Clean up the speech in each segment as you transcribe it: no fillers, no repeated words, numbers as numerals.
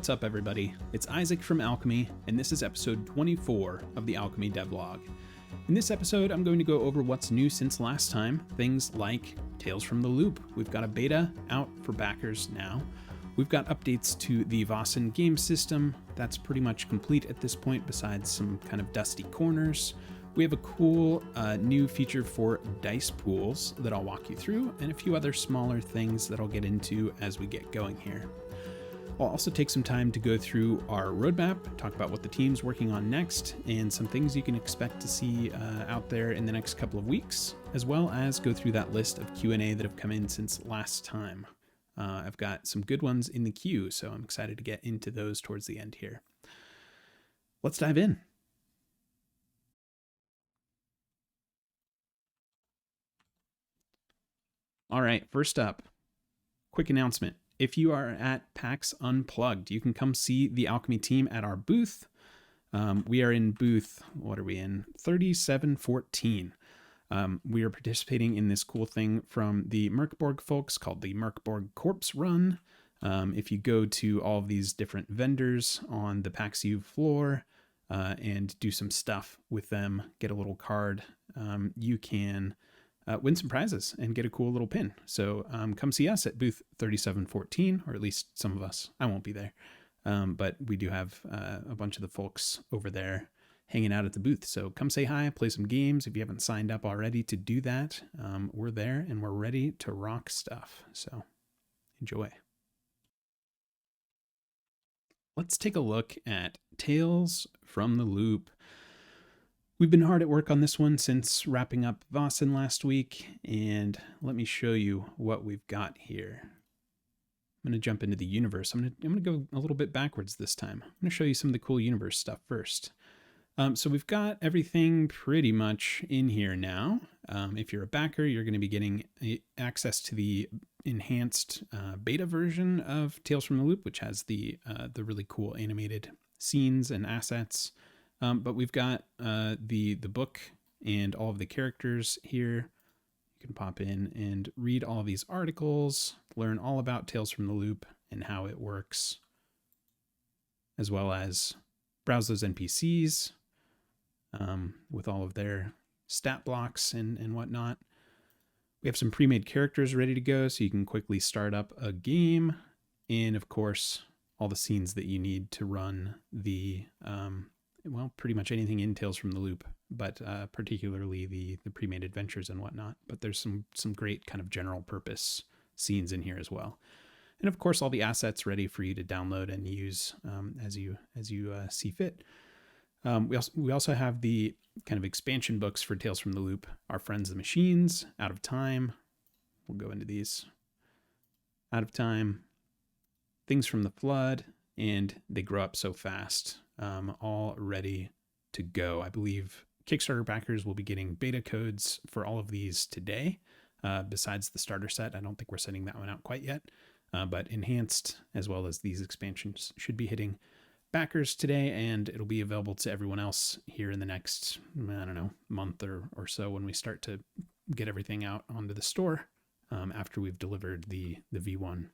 What's up, everybody? It's Isaac from Alchemy, and this is episode 24 of the Alchemy Devlog. In this episode, I'm going to go over what's new since last time, things like Tales from the Loop. We've got a beta out for backers now. We've got updates to the Vaesen game system. That's pretty much complete at this point, besides some kind of dusty corners. We have a cool new feature for dice pools that I'll walk you through, and a few other smaller things that I'll get into as we get going here. I'll also take some time to go through our roadmap, talk about what the team's working on next, and some things you can expect to see out there in the next couple of weeks, as well as go through that list of Q&A that have come in since last time. I've got some good ones in the queue, so I'm excited to get into those towards the end here. Let's dive in. All right, first up, quick announcement. If you are at PAX Unplugged, you can come see the Alchemy team at our booth. We are in booth, what are we in? 3714. We are participating in this cool thing from the Merkborg folks called the Merkborg Corpse Run. If you go to all of these different vendors on the PAX U floor and do some stuff with them, get a little card, you can win some prizes and get a cool little pin. So come see us at booth 3714, or at least some of us. I won't be there, but we do have a bunch of the folks over there hanging out at the booth. So come say hi, play some games. If you haven't signed up already to do that, we're there and we're ready to rock stuff. So enjoy. Let's take a look at Tales from the Loop. We've been hard at work on this one since wrapping up Vaesen last week, and let me show you what we've got here. I'm going to jump into the universe. I'm going to go a little bit backwards this time. I'm going to show you some of the cool universe stuff first. So we've got everything pretty much in here now. If you're a backer, you're going to be getting access to the enhanced beta version of Tales from the Loop, which has the really cool animated scenes and assets. But we've got the book and all of the characters here. You can pop in and read all of these articles, learn all about Tales from the Loop and how it works, as well as browse those NPCs with all of their stat blocks and whatnot. We have some pre-made characters ready to go, so you can quickly start up a game. And of course, all the scenes that you need to run the well, pretty much anything in Tales from the Loop, but particularly the pre-made adventures and whatnot. But there's some great kind of general purpose scenes in here as well. And of course, all the assets ready for you to download and use as you see fit. We also have the kind of expansion books for Tales from the Loop. Our Friends the Machines, Out of Time. We'll go into these. Out of Time, Things from the Flood, and They Grow Up So Fast. All ready to go. I believe Kickstarter backers will be getting beta codes for all of these today. Besides the starter set, I don't think we're sending that one out quite yet. But enhanced, as well as these expansions, should be hitting backers today, and it'll be available to everyone else here in the next, I don't know, month or so when we start to get everything out onto the store after we've delivered the V1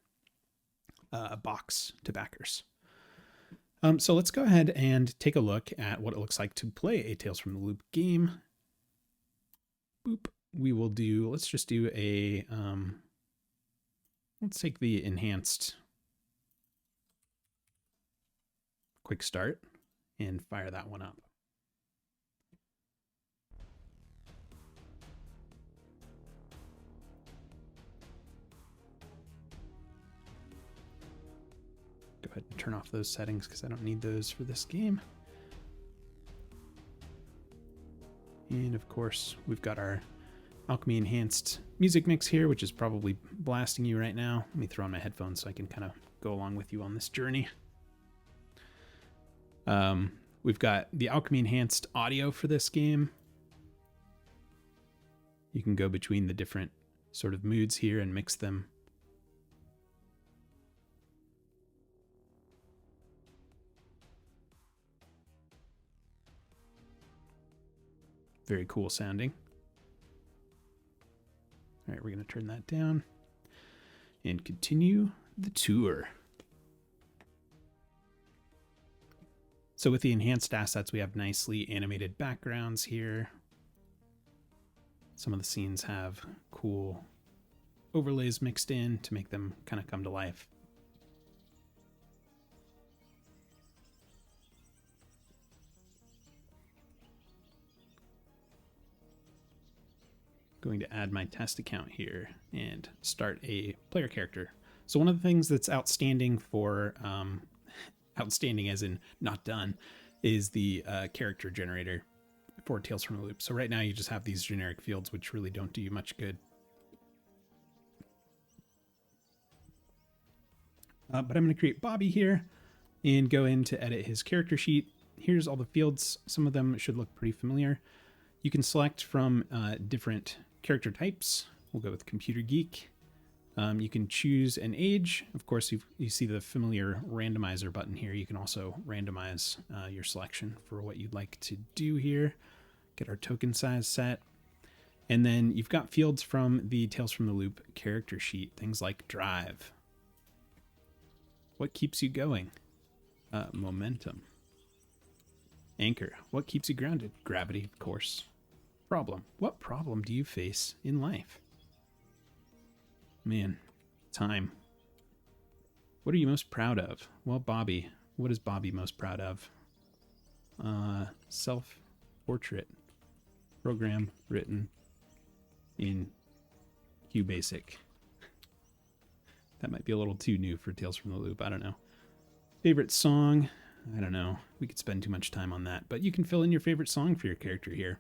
box to backers. So let's go ahead and take a look at what it looks like to play a Tales from the Loop game. Boop. We will do, let's just do a, let's take the enhanced quick start and fire that one up. Go ahead and turn off those settings because I don't need those for this game. And of course, we've got our Alchemy Enhanced music mix here, which is probably blasting you right now. Let me throw on my headphones so I can kind of go along with you on this journey. We've got the Alchemy Enhanced audio for this game. You can go between the different sort of moods here and mix them. Very cool sounding. All right, we're going to turn that down and continue the tour. So with the enhanced assets, we have nicely animated backgrounds here. Some of the scenes have cool overlays mixed in to make them kind of come to life. Going to add my test account here and start a player character. So one of the things that's outstanding for outstanding as in not done is the character generator for Tales from the Loop. So right now you just have these generic fields which really don't do you much good. But I'm going to create Bobby here and go in to edit his character sheet. Here's all the fields. Some of them should look pretty familiar. You can select from different character types. We'll go with Computer Geek. You can choose an age. Of course, you see the familiar randomizer button here. You can also randomize your selection for what you'd like to do here. Get our token size set. And then you've got fields from the Tales from the Loop character sheet. Things like drive. What keeps you going? Momentum. Anchor. What keeps you grounded? Gravity, of course. Problem. What problem do you face in life? Man, time. What are you most proud of? Well, Bobby. What is Bobby most proud of? Self-portrait. Program written in QBasic. That might be a little too new for Tales from the Loop. I don't know. Favorite song? I don't know. We could spend too much time on that, but you can fill in your favorite song for your character here.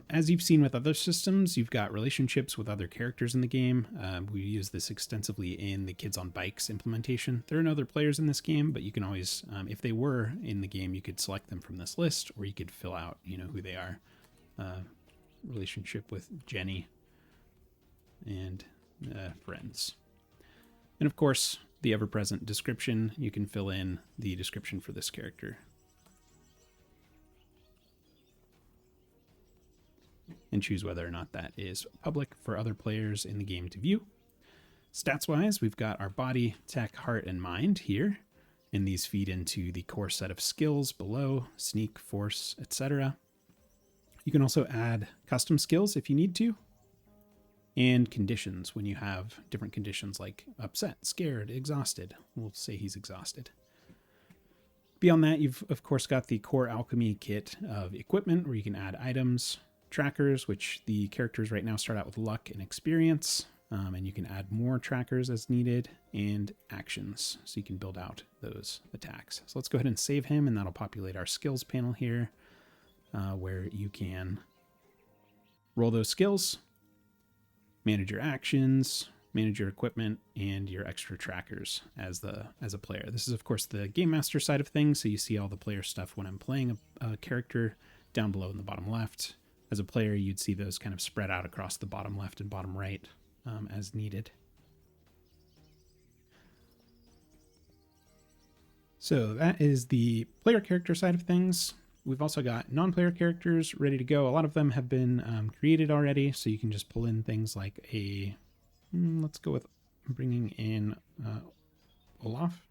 As you've seen with other systems, you've got relationships with other characters in the game. We use this extensively in the Kids on Bikes implementation. There are no other players in this game, but you can always, if they were in the game, you could select them from this list, or you could fill out, who they are. Relationship with Jenny and friends. And of course, the ever-present description. You can fill in the description for this character. And choose whether or not that is public for other players in the game to view. Stats-wise, we've got our body, tech, heart, and mind here, and these feed into the core set of skills below, sneak, force, etc. You can also add custom skills if you need to, and conditions when you have different conditions like upset, scared, exhausted. We'll say he's exhausted. Beyond that, you've of course got the core alchemy kit of equipment where you can add items, trackers, which the characters right now start out with luck and experience, and you can add more trackers as needed, and actions, so you can build out those attacks. So let's go ahead and save him, and that'll populate our skills panel here, where you can roll those skills, manage your actions, manage your equipment, and your extra trackers as a player. This is of course the game master side of things, so you see all the player stuff when I'm playing a character down below in the bottom left. As a player, you'd see those kind of spread out across the bottom left and bottom right as needed. So that is the player character side of things. We've also got non-player characters ready to go. A lot of them have been created already, so you can just pull in things like let's go with bringing in Olaf.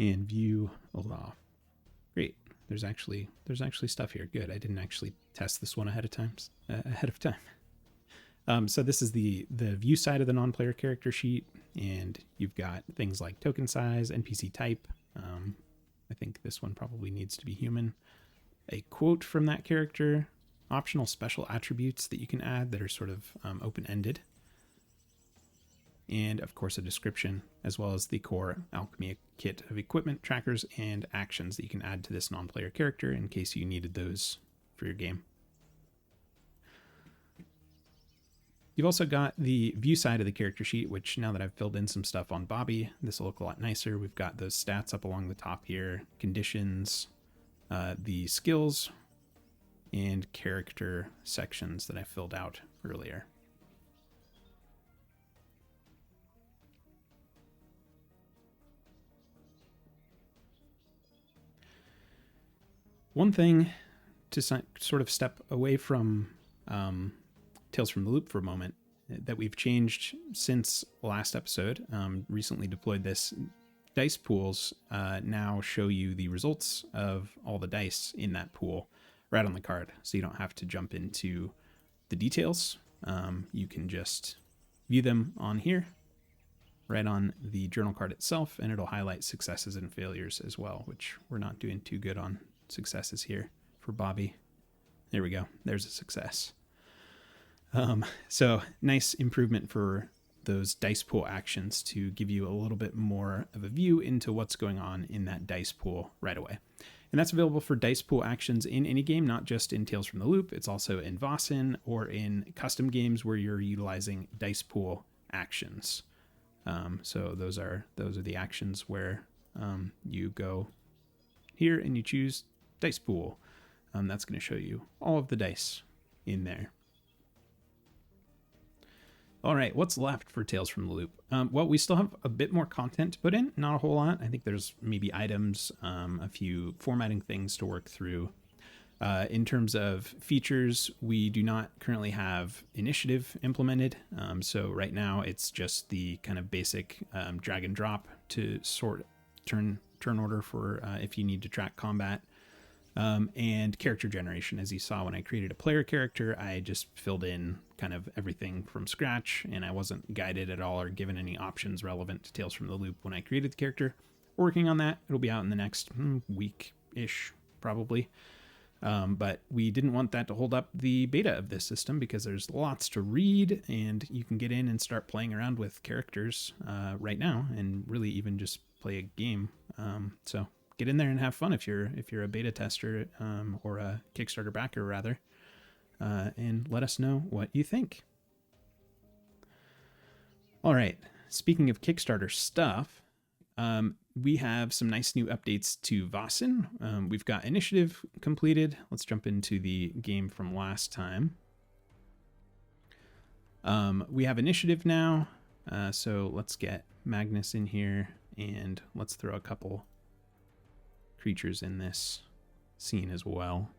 And view Olaf. Great. There's actually stuff here. Good. I didn't actually test this one ahead of time. So this is the view side of the non-player character sheet, and you've got things like token size, NPC type. I think this one probably needs to be human. A quote from that character, optional special attributes that you can add that are sort of open-ended, and of course a description, as well as the core alchemy kit of equipment, trackers, and actions that you can add to this non-player character in case you needed those for your game. You've also got the view side of the character sheet, which now that I've filled in some stuff on Bobby, this will look a lot nicer. We've got those stats up along the top here, conditions, the skills, and character sections that I filled out earlier. One thing to sort of step away from Tales from the Loop for a moment that we've changed since last episode, recently deployed this. Dice pools now show you the results of all the dice in that pool right on the card. So you don't have to jump into the details. You can just view them on here, right on the journal card itself, and it'll highlight successes and failures as well, which we're not doing too good on successes here for Bobby. There we go. There's a success. So nice improvement for those dice pool actions to give you a little bit more of a view into what's going on in that dice pool right away. And that's available for dice pool actions in any game, not just in Tales from the Loop. It's also in Vaesen or in custom games where you're utilizing dice pool actions. So those are the actions where you go here and you choose dice pool. That's going to show you all of the dice in there. All right, what's left for Tales from the Loop? Well, we still have a bit more content to put in, not a whole lot. I think there's maybe items, a few formatting things to work through. In terms of features, we do not currently have initiative implemented. So right now it's just the kind of basic drag and drop to sort turn order for if you need to track combat. And character generation. As you saw when I created a player character, I just filled in kind of everything from scratch, and I wasn't guided at all or given any options relevant to Tales from the Loop when I created the character. Working on that. It'll be out in the next week-ish, probably. But we didn't want that to hold up the beta of this system because there's lots to read, and you can get in and start playing around with characters right now and really even just play a game. So get in there and have fun if you're a beta tester or a Kickstarter backer rather, and let us know what you think. All right, speaking of Kickstarter stuff, we have some nice new updates to Vaesen. We've got initiative completed. Let's jump into the game from last time. We have initiative now, so let's get Magnus in here and let's throw a couple creatures in this scene as well.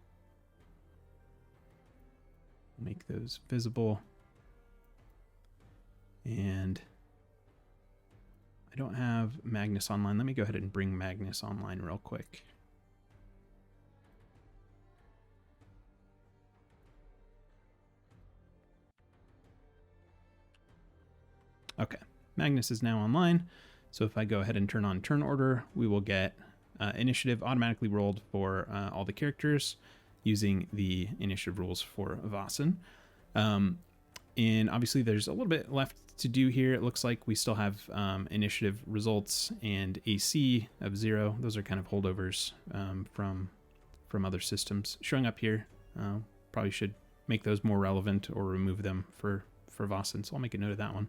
Make those visible. And I don't have Magnus online. Let me go ahead and bring Magnus online real quick. Okay, Magnus is now online. So if I go ahead and turn on turn order, we will get initiative automatically rolled for all the characters using the initiative rules for Vaesen. And obviously there's a little bit left to do here. It looks like we still have initiative results and AC of 0. Those are kind of holdovers from other systems showing up here. Probably should make those more relevant or remove them for Vaesen, so I'll make a note of that one.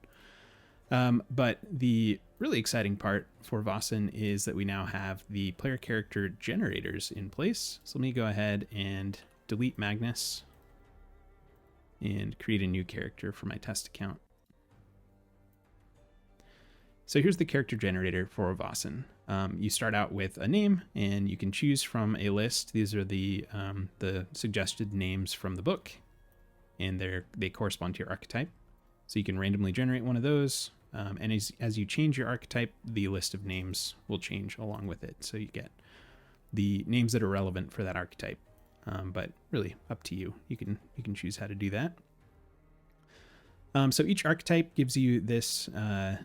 But the really exciting part for Vaesen is that we now have the player character generators in place. So let me go ahead and delete Magnus and create a new character for my test account. So here's the character generator for Vaesen. You start out with a name and you can choose from a list. These are the suggested names from the book, and they correspond to your archetype. So you can randomly generate one of those. And as you change your archetype, the list of names will change along with it. So you get the names that are relevant for that archetype. But really up to you. You can choose how to do that. So each archetype gives you this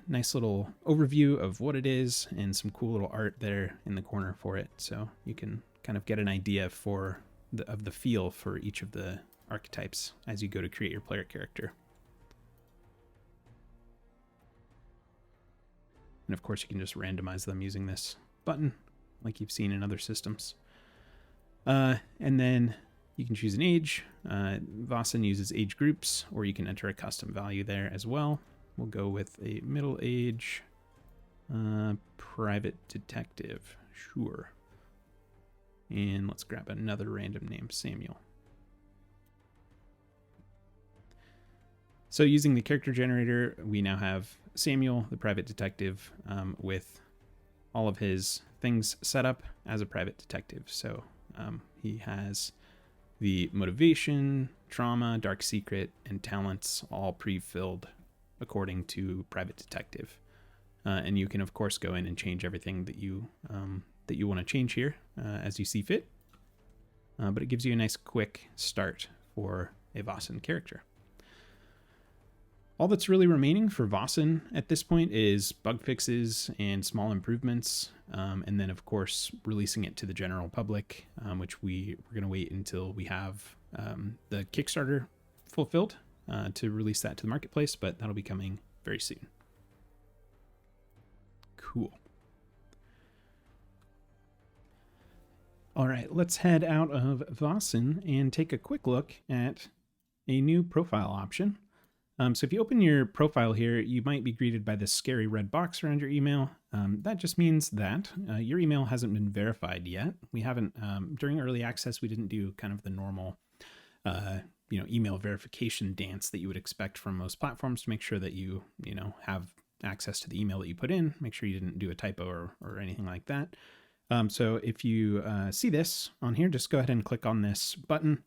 nice little overview of what it is and some cool little art there in the corner for it. So you can kind of get an idea of the feel for each of the archetypes as you go to create your player character. And of course, you can just randomize them using this button like you've seen in other systems. And then you can choose an age. Vaesen uses age groups, or you can enter a custom value there as well. We'll go with a middle age private detective. Sure. And let's grab another random name, Samuel. So using the character generator, we now have Samuel, the private detective, with all of his things set up as a private detective. So he has the motivation, trauma, dark secret, and talents all pre-filled according to private detective. And you can of course go in and change everything that you want to change here as you see fit. But it gives you a nice quick start for a Vaesen character. All that's really remaining for Vaesen at this point is bug fixes and small improvements, and then of course releasing it to the general public, which we're going to wait until we have the Kickstarter fulfilled to release that to the marketplace, but that'll be coming very soon. Cool. All right, let's head out of Vaesen and take a quick look at a new profile option. So if you open your profile here, you might be greeted by this scary red box around your email. That just means that your email hasn't been verified yet. We haven't, during early access, we didn't do kind of the normal, email verification dance that you would expect from most platforms to make sure that you have access to the email that you put in, make sure you didn't do a typo or anything like that. So if you see this on here, just go ahead and click on this button,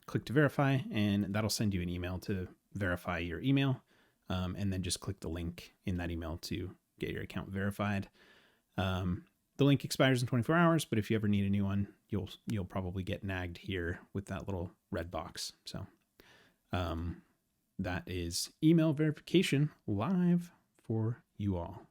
click to verify, and that'll send you an email to verify your email, and then just click the link in that email to get your account verified. The link expires in 24 hours, but if you ever need a new one, you'll probably get nagged here with that little red box. So that is email verification live for you all.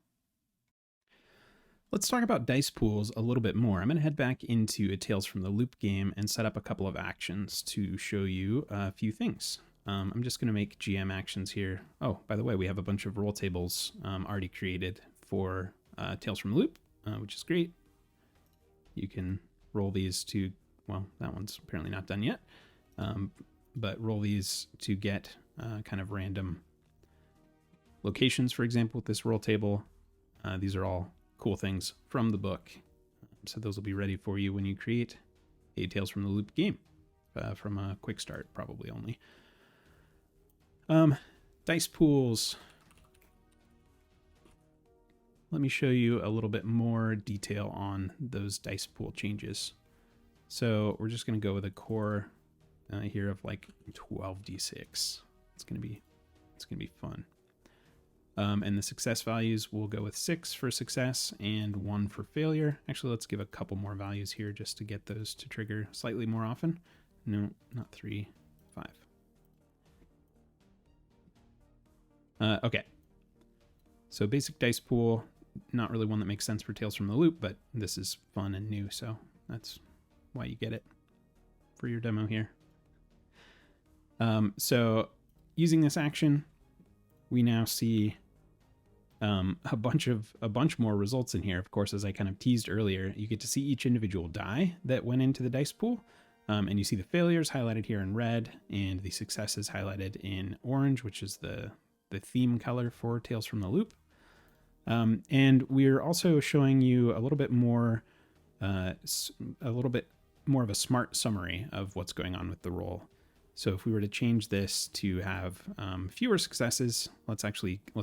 Let's talk about dice pools a little bit more. I'm going to head back into a Tales from the Loop game and set up a couple of actions to show you a few things. I'm just going to make GM actions here. Oh, by the way, we have a bunch of roll tables already created for Tales from the Loop, which is great. You can roll these to, well, that one's apparently not done yet, but roll these to get kind of random locations, for example, with this roll table. These are all cool things from the book. So those will be ready for you when you create a Tales from the Loop game from a quick start, probably only. Dice pools. Let me show you a little bit more detail on those dice pool changes. So we're just going to go with a core here of like 12d6. It's going to be fun. And the success values will go with 6 for success and 1 for failure. Actually, let's give a couple more values here just to get those to trigger slightly more often. No, not 3, 5. Okay. So basic dice pool, not really one that makes sense for Tales from the Loop, but this is fun and new, so that's why you get it for your demo here. So using this action, we now see a bunch more results in here. Of course, as I kind of teased earlier, you get to see each individual die that went into the dice pool. And you see the failures highlighted here in red and the successes highlighted in orange, which is the theme color for Tales from the Loop. And we're also showing you a little bit more of a smart summary of what's going on with the roll. So if we were to change this to have fewer successes, let's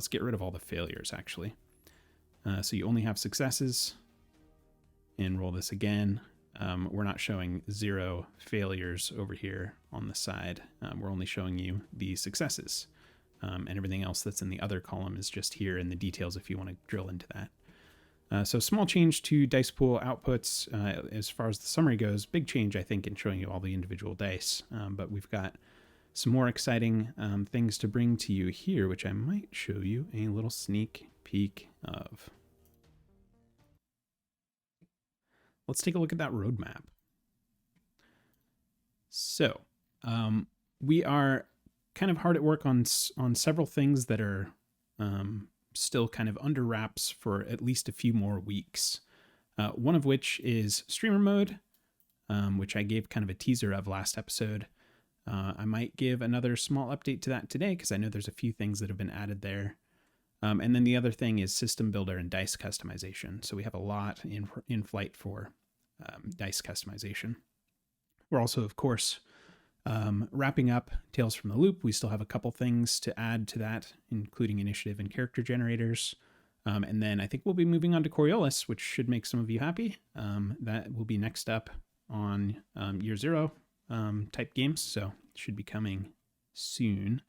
get rid of all the failures actually. So you only have successes, and roll this again. We're not showing 0 failures over here on the side. We're only showing you the successes. And everything else that's in the other column is just here in the details if you want to drill into that. So small change to dice pool outputs. As far as the summary goes, big change, I think, in showing you all the individual dice. But we've got some more exciting things to bring to you here, which I might show you a little sneak peek of. Let's take a look at that roadmap. So we are kind of hard at work on several things that are still kind of under wraps for at least a few more weeks. One of which is streamer mode, which I gave kind of a teaser of last episode. I might give another small update to that today because I know there's a few things that have been added there. And then the other thing is system builder and dice customization. So we have a lot in flight for dice customization. We're also, of course, wrapping up Tales from the Loop. We still have a couple things to add to that, including initiative and character generators. And then I think we'll be moving on to Coriolis, which should make some of you happy. That will be next up on year 0. type games, so it should be coming soon.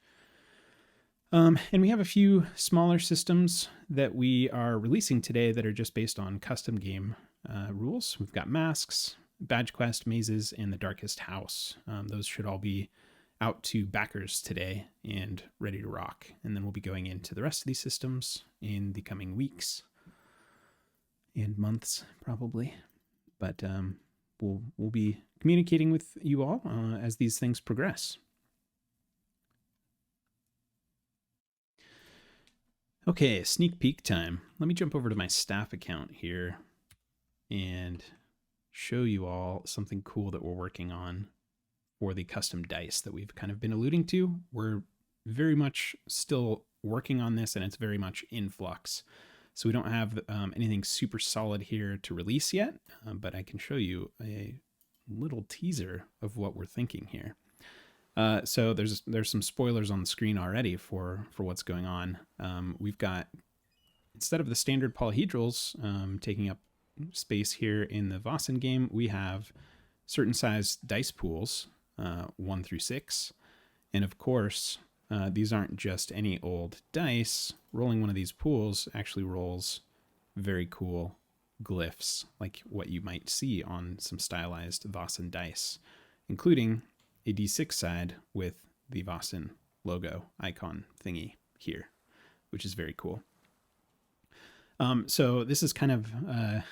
And we have a few smaller systems that we are releasing today that are just based on custom game rules. We've got Masks, Badge Quest, Mazes, and The Darkest House. Those should all be out to backers today and ready to rock. And then we'll be going into the rest of these systems in the coming weeks and months, probably. But we'll be communicating with you all as these things progress. Okay, sneak peek time. Let me jump over to my staff account here and show you all something cool that we're working on for the custom dice that we've kind of been alluding to. We're very much still working on this, and it's very much in flux. So we don't have anything super solid here to release yet, but I can show you a little teaser of what we're thinking here. So there's some spoilers on the screen already for what's going on. We've got, instead of the standard polyhedrals taking up space here in the Vaesen game, we have certain size dice pools, 1 through 6. And of course, these aren't just any old dice. Rolling one of these pools actually rolls very cool glyphs, like what you might see on some stylized Vaesen dice, including a D6 side with the Vaesen logo icon thingy here, which is very cool. So this is kind of a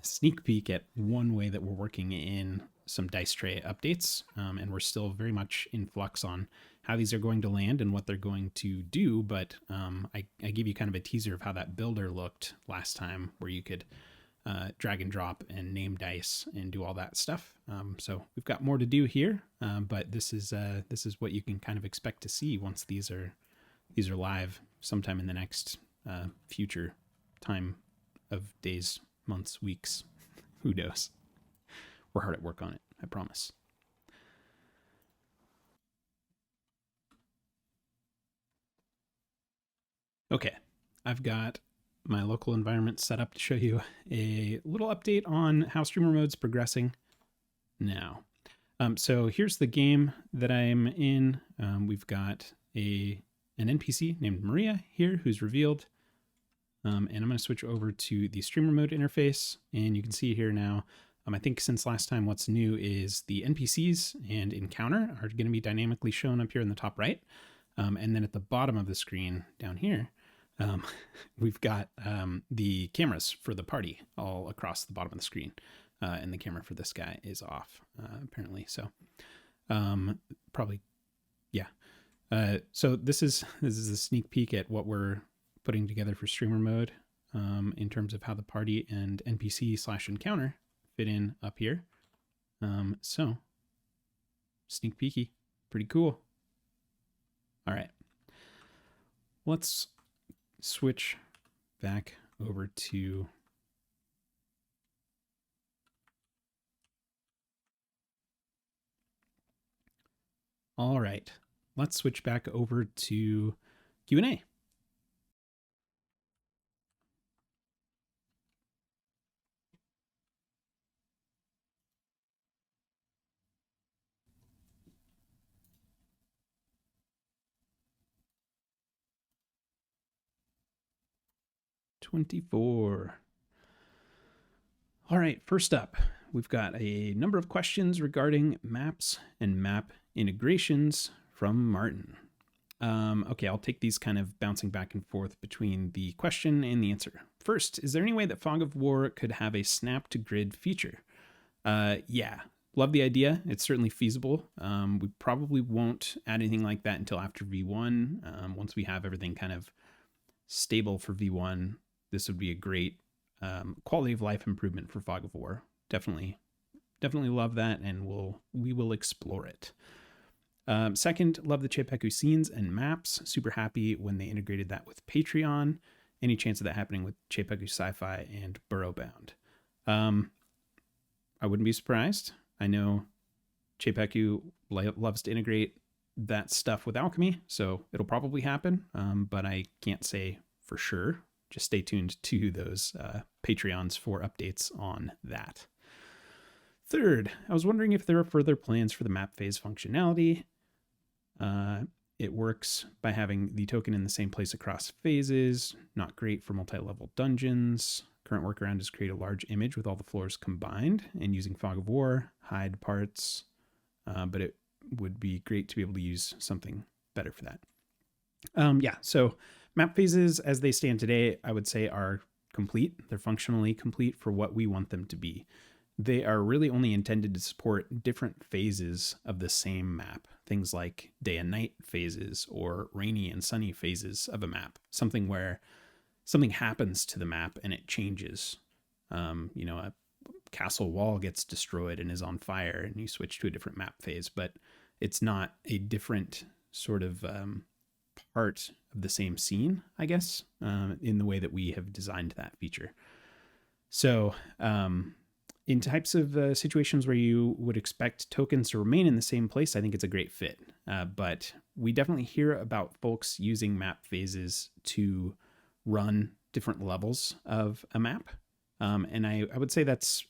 sneak peek at one way that we're working in some dice tray updates, and we're still very much in flux on how these are going to land and what they're going to do, but I gave you kind of a teaser of how that builder looked last time, where you could drag and drop and name dice and do all that stuff. So we've got more to do here, but this is what you can kind of expect to see once these are live sometime in the next future time of days, months, weeks. Who knows? We're hard at work on it, I promise. Okay, I've got my local environment set up to show you a little update on how streamer mode's progressing now. So here's the game that I'm in. We've got an NPC named Maria here who's revealed. And I'm going to switch over to the streamer mode interface, and you can see here now, I think since last time, what's new is the NPCs and encounter are going to be dynamically shown up here in the top right. And then at the bottom of the screen down here, we've got the cameras for the party all across the bottom of the screen. And the camera for this guy is off, apparently. So probably, yeah. So this is a sneak peek at what we're putting together for streamer mode in terms of how the party and NPC/encounter fit in up here. So sneak peeky, pretty cool. All right, let's switch back over to all right, let's switch back over to Q&A. '24. All right, first up, we've got a number of questions regarding maps and map integrations from Martin. Okay, I'll take these kind of bouncing back and forth between the question and the answer. First, is there any way that Fog of War could have a snap to grid feature? Yeah, love the idea. It's certainly feasible. We probably won't add anything like that until after V1. Once we have everything kind of stable for V1, this would be a great quality of life improvement for Fog of War. Definitely love that, and we will explore it. Second, love the Chepeku scenes and maps. Super happy when they integrated that with Patreon. Any chance of that happening with Chepeku Sci-Fi and Burrowbound? I wouldn't be surprised. I know Chepeku loves to integrate that stuff with Alchemy, so it'll probably happen, but I can't say for sure. Just stay tuned to those Patreons for updates on that. Third, I was wondering if there are further plans for the map phase functionality. It works by having the token in the same place across phases. Not great for multi-level dungeons. Current workaround is create a large image with all the floors combined and using Fog of War, hide parts. But it would be great to be able to use something better for that. Yeah, so map phases as they stand today, I would say are complete. They're functionally complete for what we want them to be. They are really only intended to support different phases of the same map. Things like day and night phases or rainy and sunny phases of a map. Something where something happens to the map and it changes. A castle wall gets destroyed and is on fire and you switch to a different map phase, but it's not a different sort of part of the same scene, I guess, in the way that we have designed that feature. So, in types of situations where you would expect tokens to remain in the same place, I think it's a great fit. But we definitely hear about folks using map phases to run different levels of a map. And I would say that's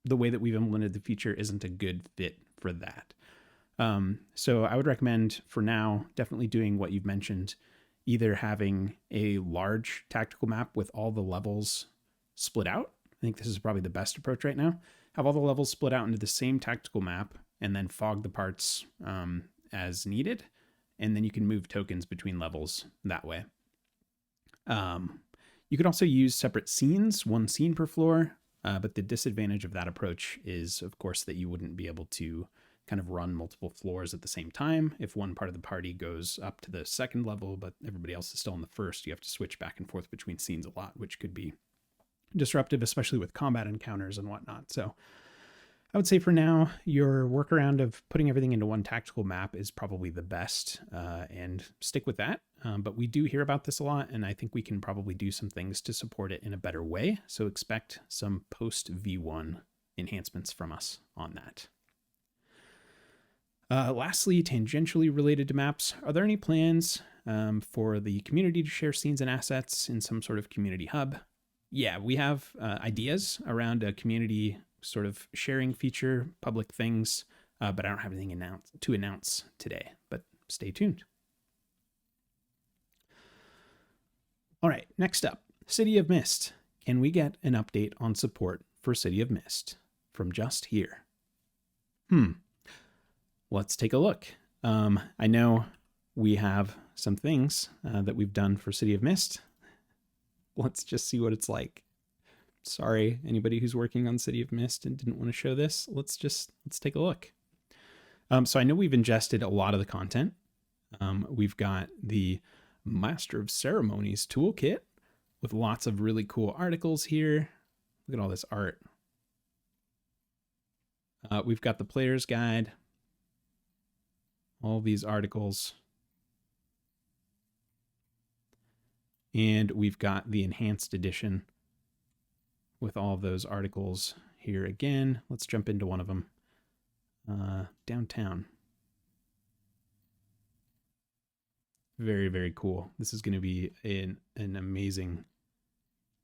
the way that we've implemented the feature isn't a good fit for that. So I would recommend for now, definitely doing what you've mentioned, either having a large tactical map with all the levels split out. I think this is probably the best approach right now. Have all the levels split out into the same tactical map and then fog the parts as needed. And then you can move tokens between levels that way. You could also use separate scenes, one scene per floor. But the disadvantage of that approach is, of course, that you wouldn't be able to kind of run multiple floors at the same time. If one part of the party goes up to the second level, but everybody else is still in the first, you have to switch back and forth between scenes a lot, which could be disruptive, especially with combat encounters and whatnot. So I would say for now, your workaround of putting everything into one tactical map is probably the best, and stick with that. But we do hear about this a lot, and I think we can probably do some things to support it in a better way. So expect some post V1 enhancements from us on that. Lastly, tangentially related to maps, are there any plans for the community to share scenes and assets in some sort of community hub? Yeah, we have ideas around a community sort of sharing feature, public things, but I don't have anything to announce today, but stay tuned. All right, next up, City of Mist. Can we get an update on support for City of Mist from just here? Let's take a look. I know we have some things that we've done for City of Mist. Let's just see what it's like. Sorry, anybody who's working on City of Mist and didn't want to show this. Let's take a look. So I know we've ingested a lot of the content. We've got the Master of Ceremonies toolkit with lots of really cool articles here. Look at all this art. We've got the player's guide, all these articles. And we've got the enhanced edition with all of those articles here again. Let's jump into one of them. Downtown. Very, very cool. This is going to be an amazing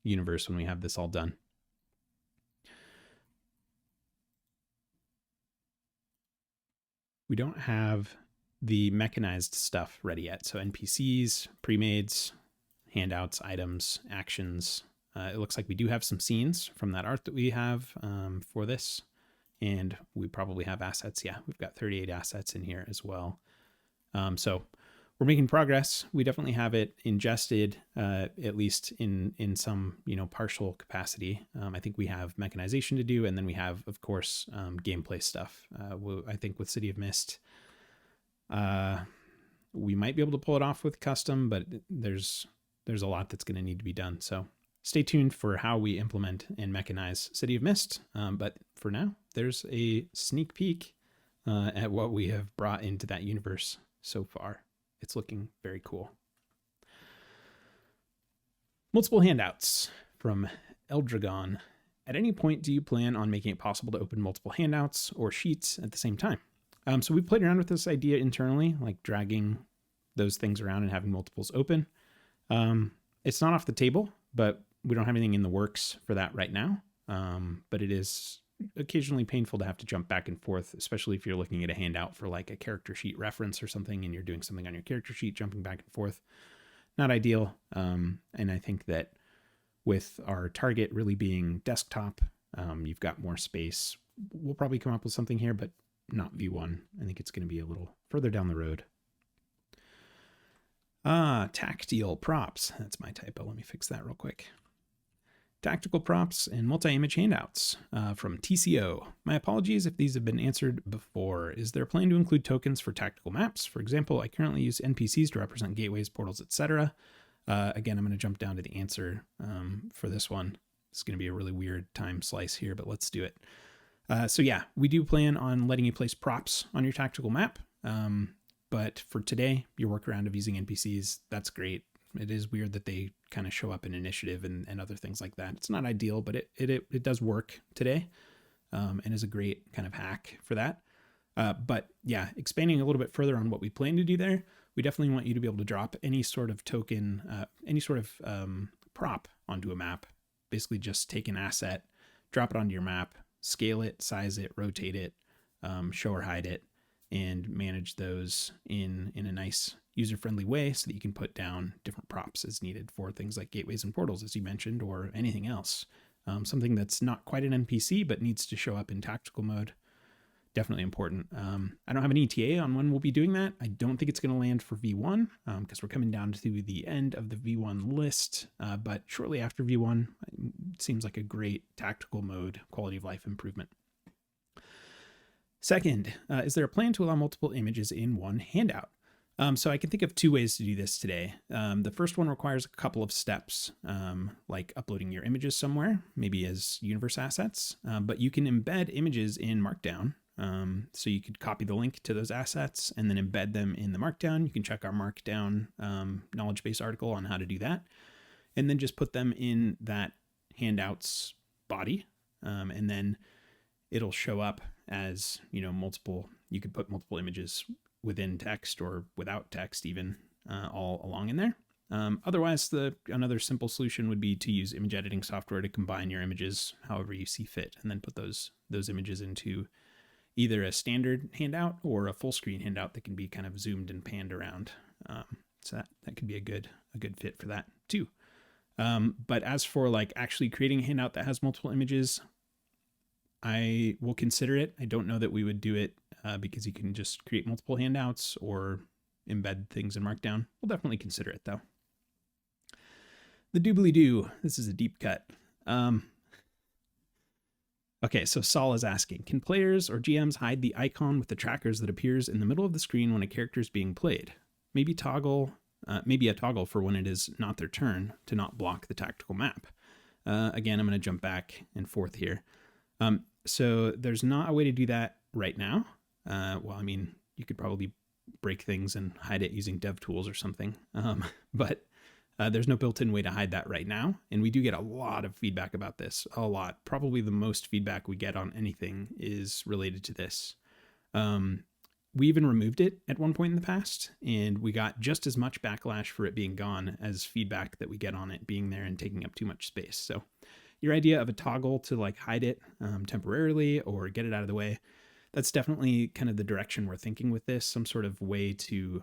universe when we have this all done. We don't have the mechanized stuff ready yet. So NPCs, pre-mades, handouts, items, actions. It looks like we do have some scenes from that art that we have for this. And we probably have assets. Yeah, we've got 38 assets in here as well. So we're making progress. We definitely have it ingested, at least in some, partial capacity. I think we have mechanization to do. And then we have, of course, gameplay stuff. I think with City of Mist, we might be able to pull it off with custom, but there's a lot that's going to need to be done. So stay tuned for how we implement and mechanize City of Mist. But for now, there's a sneak peek at what we have brought into that universe so far. It's looking very cool. Multiple handouts from Eldragon. At any point, do you plan on making it possible to open multiple handouts or sheets at the same time? So we've played around with this idea internally, like dragging those things around and having multiples open. It's not off the table, but we don't have anything in the works for that right now. But it is occasionally painful to have to jump back and forth, especially if you're looking at a handout for like a character sheet reference or something and you're doing something on your character sheet, jumping back and forth. Not ideal. And I think that with our target really being desktop, you've got more space. We'll probably come up with something here, but not V1. I think it's going to be a little further down the road. Tactile props. That's my typo. Let me fix that real quick. Tactical props and multi-image handouts from TCO. My apologies if these have been answered before. Is there a plan to include tokens for tactical maps? For example, I currently use NPCs to represent gateways, portals, etc. Again, I'm going to jump down to the answer for this one. It's going to be a really weird time slice here, but let's do it. So yeah, we do plan on letting you place props on your tactical map. But for today, your workaround of using NPCs, that's great. It is weird that they kind of show up in initiative and other things like that. It's not ideal, but it does work today and is a great kind of hack for that. But yeah, expanding a little bit further on what we plan to do there, we definitely want you to be able to drop any sort of token, any sort of prop onto a map. Basically just take an asset, drop it onto your map, scale it, size it, rotate it, show or hide it, and manage those in a nice user-friendly way so that you can put down different props as needed for things like gateways and portals, as you mentioned, or anything else. Something that's not quite an NPC, but needs to show up in tactical mode. Definitely important. I don't have an ETA on when we'll be doing that. I don't think it's going to land for V1 because we're coming down to the end of the V1 list. But shortly after V1, it seems like a great tactical mode quality of life improvement. Second, is there a plan to allow multiple images in one handout? So I can think of two ways to do this today. The first one requires a couple of steps, like uploading your images somewhere, maybe as universe assets, but you can embed images in Markdown. So you could copy the link to those assets and then embed them in the Markdown. You can check our Markdown knowledge base article on how to do that, and then just put them in that handouts body, and then it'll show up as, multiple. You could put multiple images within text or without text even all along in there. Otherwise, another simple solution would be to use image editing software to combine your images however you see fit, and then put those images into either a standard handout or a full screen handout that can be kind of zoomed and panned around. So that could be a good fit for that too. But as for like actually creating a handout that has multiple images, I will consider it. I don't know that we would do it because you can just create multiple handouts or embed things in Markdown. We'll definitely consider it though. The doobly-doo. This is a deep cut. Okay, so Saul is asking, can players or GMs hide the icon with the trackers that appears in the middle of the screen when a character is being played? Maybe a toggle for when it is not their turn to not block the tactical map. Again, I'm going to jump back and forth here. So there's not a way to do that right now. You could probably break things and hide it using dev tools or something. But there's no built-in way to hide that right now. And we do get a lot of feedback about this, a lot. Probably the most feedback we get on anything is related to this. We even removed it at one point in the past, and we got just as much backlash for it being gone as feedback that we get on it being there and taking up too much space. So your idea of a toggle to like hide it temporarily or get it out of the way, that's definitely kind of the direction we're thinking with this, some sort of way to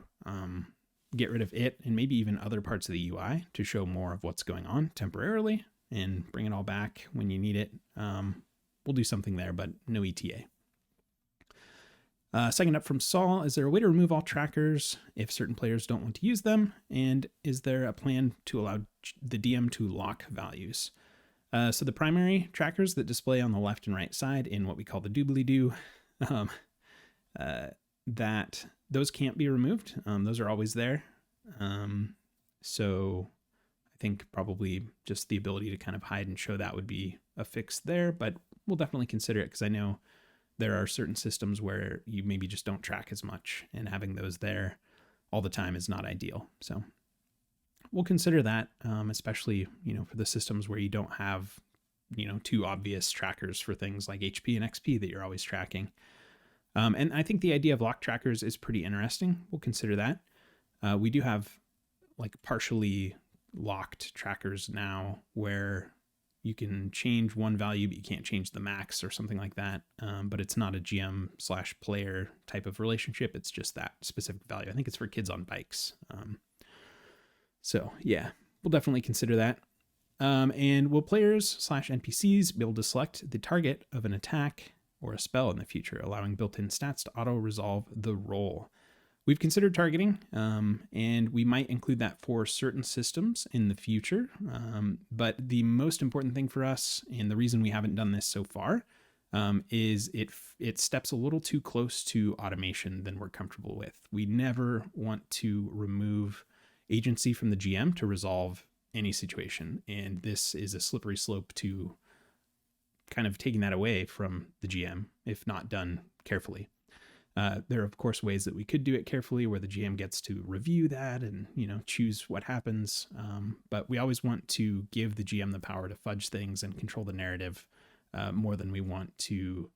get rid of it and maybe even other parts of the UI to show more of what's going on temporarily and bring it all back when you need it. We'll do something there, but no ETA. Second up from Saul, is there a way to remove all trackers if certain players don't want to use them? And is there a plan to allow the DM to lock values? So the primary trackers that display on the left and right side in what we call the doobly-doo, that those can't be removed. Those are always there. So I think probably just the ability to kind of hide and show that would be a fix there, but we'll definitely consider it because I know there are certain systems where you maybe just don't track as much, and having those there all the time is not ideal. So we'll consider that, especially, for the systems where you don't have, too obvious trackers for things like HP and XP that you're always tracking. And I think the idea of lock trackers is pretty interesting. We'll consider that. We do have like partially locked trackers now where, You can change one value, but you can't change the max or something like that. But it's not a GM/player type of relationship. It's just that specific value. I think it's for kids on bikes. So yeah, we'll definitely consider that. And will players/NPCs be able to select the target of an attack or a spell in the future, allowing built-in stats to auto-resolve the roll? We've considered targeting, and we might include that for certain systems in the future. But the most important thing for us, and the reason we haven't done this so far, is it steps a little too close to automation than we're comfortable with. We never want to remove agency from the GM to resolve any situation, and this is a slippery slope to kind of taking that away from the GM if not done carefully. There are, of course, ways that we could do it carefully where the GM gets to review that and, choose what happens. But we always want to give the GM the power to fudge things and control the narrative more than we want to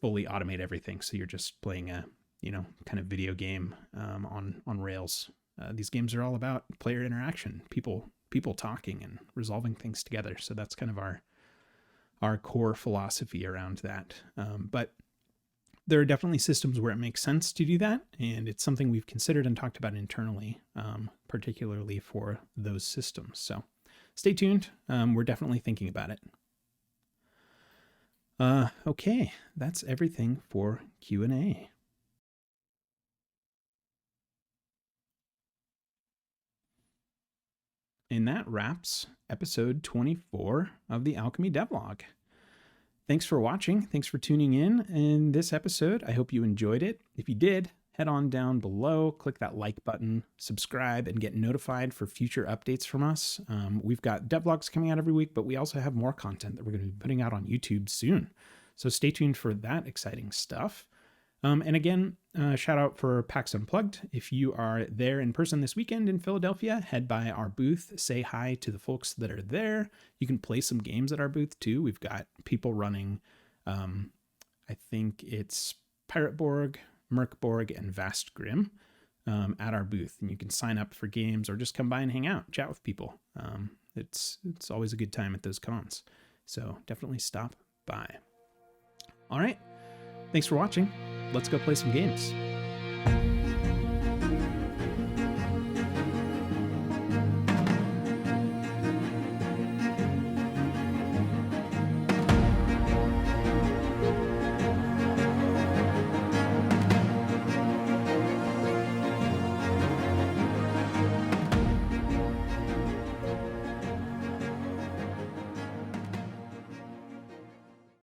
fully automate everything. So you're just playing a, kind of video game on rails. These games are all about player interaction, people talking and resolving things together. So that's kind of our core philosophy around that. But there are definitely systems where it makes sense to do that, and it's something we've considered and talked about internally, particularly for those systems. So stay tuned. We're definitely thinking about it. Okay, that's everything for Q&A. And that wraps episode 24 of the Alchemy Devlog. Thanks for watching. Thanks for tuning in this episode. I hope you enjoyed it. If you did, head on down below, click that like button, subscribe, and get notified for future updates from us. We've got devlogs coming out every week, but we also have more content that we're going to be putting out on YouTube soon. So stay tuned for that exciting stuff. And again, shout out for PAX Unplugged. If you are there in person this weekend in Philadelphia, head by our booth, say hi to the folks that are there. You can play some games at our booth too. We've got people running, I think it's Pirateborg, Merkborg, and Vastgrim at our booth. And you can sign up for games or just come by and hang out, chat with people. It's always a good time at those cons. So definitely stop by. All right. Thanks for watching. Let's go play some games.